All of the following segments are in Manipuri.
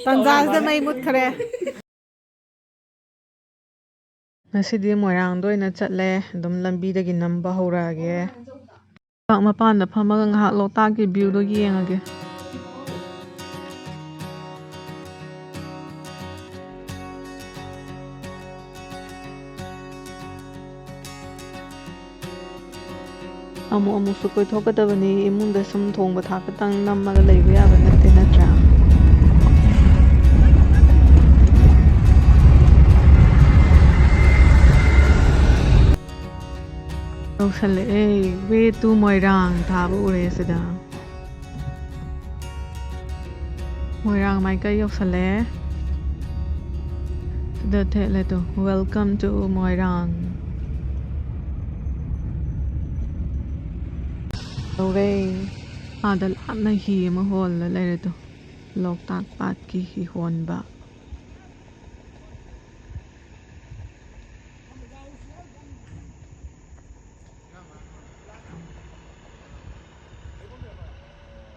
ꯇꯟꯖꯥꯁꯤꯗ ꯃꯩ ꯃꯨꯠꯈ꯭ꯔꯦ ꯉꯁꯤꯗꯤ ꯃꯣꯏꯔꯥꯡꯗ ꯑꯣꯏꯅ ꯆꯠꯂꯦ ꯑꯗꯨꯝ ꯂꯝꯕꯤꯗꯒꯤ ꯅꯝꯕ ꯍꯧꯔꯛꯑꯒꯦ ꯄꯥꯛ ꯃꯄꯥꯟꯗ ꯐꯝꯃꯒ ꯉꯥꯏꯍꯥꯛ ꯂꯣꯛꯇꯥꯛꯀꯤ ꯚ꯭ꯌꯨꯗꯣ ꯌꯦꯡꯉꯒꯦ ꯑꯃꯨꯛꯁꯨ ꯀꯣꯏꯊꯣꯛꯀꯗꯕꯅꯤ ꯏꯃꯨꯡꯗ ꯁꯨꯝ ꯊꯣꯡꯕ ꯊꯥꯛꯄꯇꯪ ꯅꯝꯃꯒ ꯂꯩꯕ ꯌꯥꯕ ꯅꯠꯇꯦ ꯅꯠꯇ꯭ꯔꯥ ꯌꯧꯁꯜꯂꯛꯑꯦ ꯋꯦ ꯇꯨ ꯃꯣꯏꯔꯥꯡ ꯊꯥꯕ ꯎꯔꯦ ꯁꯤꯗ ꯃꯣꯏꯔꯥꯡ ꯃꯥꯏꯀꯩ ꯌꯧꯁꯜꯂꯛꯑꯦ ꯁꯤꯗ ꯊꯦꯠꯂꯦ ꯇꯨ ꯋꯦꯜꯀꯝ ꯇꯨ ꯃꯣꯏꯔꯥꯡ ꯌꯧꯔꯦ ꯑꯥꯗ ꯂꯥꯞꯅ ꯍꯤ ꯑꯃ ꯍꯣꯜꯂ ꯂꯩꯔꯦ ꯇꯨ ꯂꯣꯛꯇꯥꯛ ꯄꯥꯠꯀꯤ ꯍꯤ ꯍꯣꯟꯕ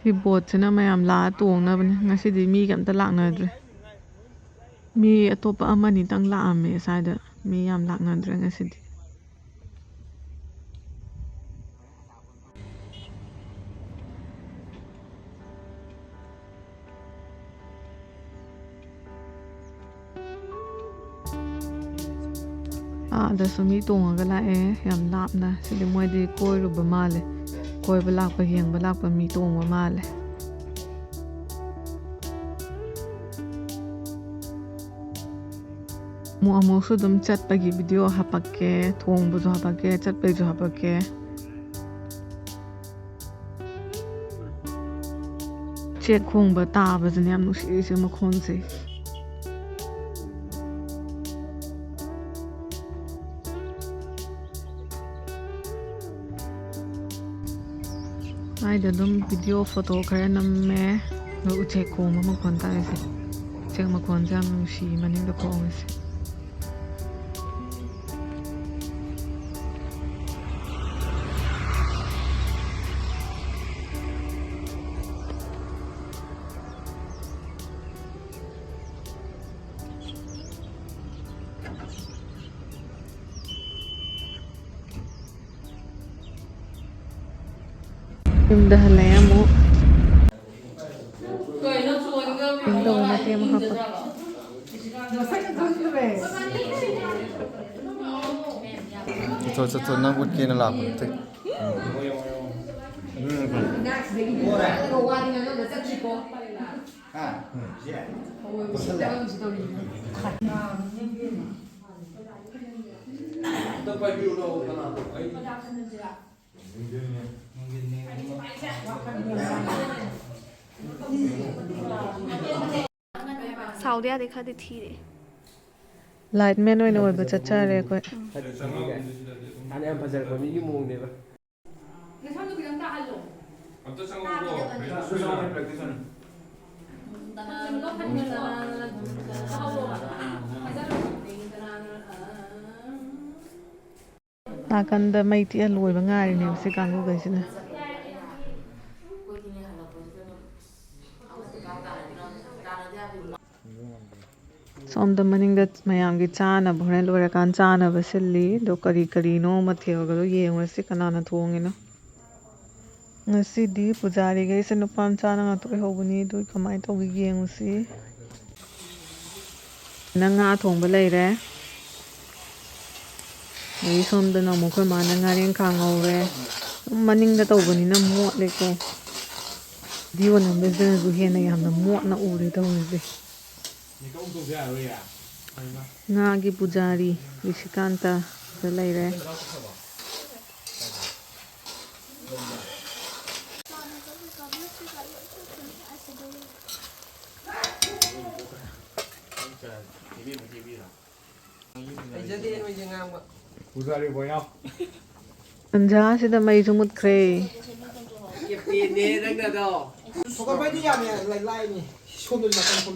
ꯁꯤ ꯕꯣꯠꯁꯤꯅ ꯃꯌꯥꯝ ꯂꯥꯛꯑ ꯇꯣꯡꯅꯕꯅꯦ ꯉꯁꯤꯗꯤ ꯃꯤꯒ ꯑꯝꯇ ꯂꯥꯛꯅꯗ꯭ꯔꯦ ꯃꯤ ꯑꯇꯣꯞꯄ ꯑꯃꯅꯤꯇꯪ ꯂꯥꯛꯑꯝꯃꯦ ꯁ꯭ꯋꯥꯏꯗ ꯃꯤ ꯌꯥꯝ ꯂꯥꯛꯅꯗ꯭ꯔꯦ ꯉꯁꯤꯗꯤ ꯑꯥꯗꯁꯨ ꯃꯤ ꯇꯣꯡꯉꯒ ꯂꯥꯛꯑꯦ ꯌꯥꯝ ꯂꯥꯞꯅ ꯁꯤꯗꯤ ꯃꯣꯏꯗꯤ ꯀꯣꯏꯔꯨꯕ ꯃꯥꯜꯂꯦ ꯀꯣꯏꯕ ꯂꯥꯛꯄ ꯌꯦꯡꯕ ꯂꯥꯛꯄ ꯃꯤ ꯇꯣꯡꯕ ꯃꯥꯜꯂꯦ ꯑꯃꯨꯛꯁꯨ ꯑꯗꯨꯝ ꯆꯠꯄꯒꯤ ꯚꯤꯗꯤꯑꯣ ꯍꯥꯞꯄꯛꯀꯦ ꯊꯣꯡꯕꯁꯨ ꯍꯥꯞꯄꯛꯀꯦ ꯆꯠꯄꯩꯁꯨ ꯍꯥꯞꯄꯛꯀꯦ ꯆꯦꯛ ꯈꯣꯡꯕ ꯇꯥꯕꯁꯤꯅꯦ ꯌꯥꯝ ꯅꯨꯡꯁꯤꯔꯤꯁꯦ ꯃꯈꯣꯟꯁꯦ ꯁ꯭ꯋꯥꯏꯗ ꯑꯗꯨꯝ ꯚꯤꯗꯤꯑꯣ ꯐꯣꯇꯣ ꯈꯔ ꯅꯝꯃꯦ ꯑꯗꯨꯒ ꯎꯆꯦꯛ ꯈꯣꯡꯕ ꯃꯈꯣꯟ ꯇꯥꯔꯤꯁꯦ ꯎꯆꯦꯛ ꯃꯈꯣꯟꯁꯦ ꯌꯥꯝ ꯅꯨꯡꯁꯤ ꯃꯅꯤꯡꯗ ꯈꯣꯡꯉꯤꯁꯦ ꯌꯨꯝꯗ ꯍꯜꯂꯛꯑꯦ ꯑꯃꯨꯛ ꯇꯧꯕ ꯃꯇꯦꯛ ꯑꯃ ꯍꯥꯞꯄꯛꯀꯦ ꯆꯠꯊꯣ ꯅꯪ ꯎꯠꯀꯦꯅ ꯂꯥꯛꯄ ꯅꯠꯇꯦ ꯁꯥꯎꯗ ꯌꯥꯗꯦ ꯈꯔꯗꯤ ꯊꯤꯔꯦ ꯂꯥꯏꯠꯃꯦꯟ ꯑꯣꯏꯅ ꯑꯣꯏꯕ ꯆꯠꯆꯔꯦ ꯑꯩꯈꯣꯏ ꯍꯥꯟꯅ ꯌꯥꯝ ꯐꯖꯔꯛꯄ ꯃꯤꯒꯤ ꯃꯑꯣꯡꯅꯦꯕ ꯅꯁꯝꯗꯨ ꯈꯤꯇꯪ ꯇꯥꯍꯜꯂꯣ ꯑꯝꯇ ꯆꯪꯉꯛꯑꯣꯀꯣ ꯅꯥꯀꯟꯗ ꯃꯩ ꯇꯤꯛꯑ ꯂꯣꯏꯕ ꯉꯥꯏꯔꯤꯅꯦꯕ ꯁꯤ ꯀꯥꯡꯕꯨꯈꯩꯁꯤꯅ ꯁꯣꯝꯗ ꯃꯅꯤꯡꯗ ꯃꯌꯥꯝꯒꯤ ꯆꯥꯅꯕ ꯍꯣꯔꯦꯟ ꯂꯣꯏꯔꯀꯥꯟ ꯆꯥꯅꯕ ꯁꯤꯜꯂꯤ ꯑꯗꯣ ꯀꯔꯤ ꯀꯔꯤꯅꯣ ꯃꯊꯦꯜꯒꯗꯣ ꯌꯦꯡꯉꯨꯔꯁꯤ ꯀꯅꯥꯅ ꯊꯣꯡꯉꯤꯅꯣ ꯉꯁꯤꯗꯤ ꯄꯨꯖꯥꯔꯤꯈꯩꯁꯦ ꯅꯨꯄꯥ ꯃꯆꯥꯅ ꯉꯥꯛꯇ ꯑꯣꯏꯍꯧꯕꯅꯤ ꯑꯗꯨ ꯀꯃꯥꯏꯅ ꯇꯧꯒꯦ ꯌꯦꯡꯉꯨꯁꯤ ꯉꯥ ꯊꯣꯡꯕ ꯂꯩꯔꯦ ꯑꯗꯒꯤ ꯁꯣꯝꯗꯅ ꯑꯃꯨꯛ ꯑꯩꯈꯣꯏ ꯃꯥꯅ ꯉꯥꯔꯦꯟꯈꯥ ꯉꯧꯔꯦ ꯃꯅꯤꯡꯗ ꯇꯧꯕꯅꯤꯅ ꯃꯣꯠꯂꯦꯀꯣ ꯚꯤꯗꯤꯑꯣ ꯅꯝꯕꯁꯤꯅꯁꯨ ꯍꯦꯟꯅ ꯌꯥꯝꯅ ꯃꯣꯠꯅ ꯎꯔꯦ ꯇꯧꯔꯤꯁꯦ ꯉꯥꯒꯤ ꯄꯨꯖꯥꯔꯤ ꯔꯤꯁꯤꯀꯥꯟꯇꯗ ꯂꯩꯔꯦ ꯇꯟꯖꯥꯁꯤꯗ ꯃꯩꯁꯨ ꯃꯨꯠꯈ꯭ꯔꯦ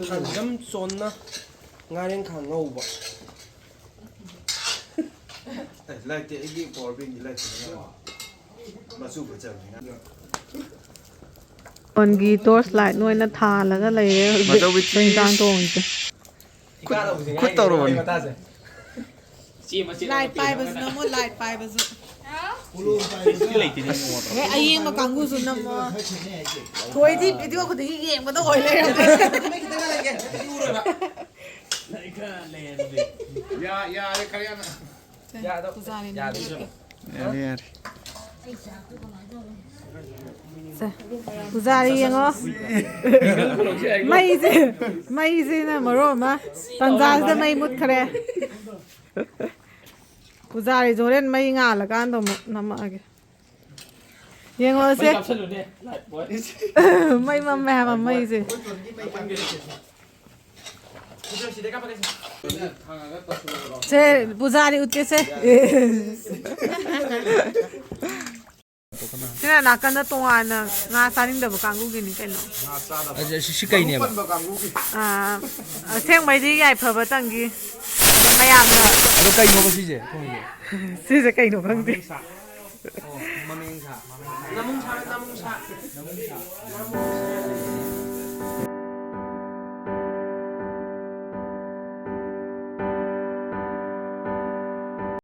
ꯈꯪꯖꯝ ꯆꯣꯟꯅ ꯉꯥꯔꯦꯟꯈꯥ ꯉꯧꯕ ꯂꯩꯇꯦ ꯑꯩꯒꯤ ꯄꯋꯥꯔ ꯕꯦꯡꯗꯤ ꯂꯩꯇꯦ ꯃꯆꯨ ꯐꯖꯕꯅꯤꯅ ꯐꯣꯟꯒꯤ ꯇꯣꯔꯆ ꯂꯥꯏꯠ ꯅꯣꯏꯅ ꯊꯥꯜꯂꯒ ꯂꯩꯔꯦ ꯍꯧꯖꯤꯛ ꯏꯟꯖꯥꯡ ꯊꯣꯡꯉꯤꯁꯦ ꯈꯨꯠ ꯇꯧꯔꯕꯅꯤ ꯂꯥꯏꯠ ꯄꯥꯏꯕꯁꯨ ꯅꯝꯃꯣ ꯂꯥꯏꯠ ꯄꯥꯏꯕꯁꯨ ꯑꯌꯦꯡꯕ ꯀꯥꯡꯕꯨꯁꯨ ꯅꯝꯃꯣ ꯊꯣꯏꯗꯤ ꯚꯤꯗꯤꯑꯣ ꯈꯨꯗꯤꯡꯒꯤ ꯌꯦꯡꯕꯗ ꯑꯣꯏ ꯂꯩꯔꯝꯃꯦ ꯌꯥꯔꯦ ꯈꯔ ꯌꯥꯝꯅ ꯄꯨꯖꯥꯔꯤ ꯌꯦꯡꯉꯣ ꯃꯩꯁꯤꯅ ꯃꯔꯣꯟ ꯑꯃ ꯇꯟꯖꯥꯁꯤꯗ ꯃꯩ ꯃꯨꯠꯈ꯭ꯔꯦ ꯄꯨꯖꯥꯔꯤꯁꯨ ꯍꯣꯔꯦꯟ ꯃꯩ ꯉꯥꯜꯂꯀꯥꯟꯗ ꯑꯃꯨꯛ ꯅꯝꯃꯛꯑꯒꯦ ꯌꯦꯡꯉꯣꯁꯦ ꯃꯩ ꯃꯝꯃꯦ ꯍꯥꯏꯕ ꯃꯩꯁꯦ ꯁꯦ ꯄꯨꯖꯥꯔꯤ ꯎꯠꯀꯦꯁꯦ ꯁꯤꯅ ꯅꯥꯀꯟꯗ ꯇꯣꯉꯥꯟꯅ ꯉꯥ ꯆꯥꯅꯤꯡꯗꯕ ꯀꯥꯡꯕꯨꯒꯤꯅꯤ ꯀꯩꯅꯣ ꯁꯤ ꯀꯩꯅꯦꯕ ꯑꯁꯦꯡꯕꯩꯗꯤ ꯌꯥꯏꯐꯕꯇꯪꯒꯤ ꯃꯌꯥꯝꯅ ꯑꯗꯣ ꯀꯩꯅꯣꯕ ꯁꯤꯁꯦ ꯁꯤꯁꯦ ꯀꯩꯅꯣ ꯈꯪꯗꯦ ꯃꯃꯤꯡ ꯁꯥ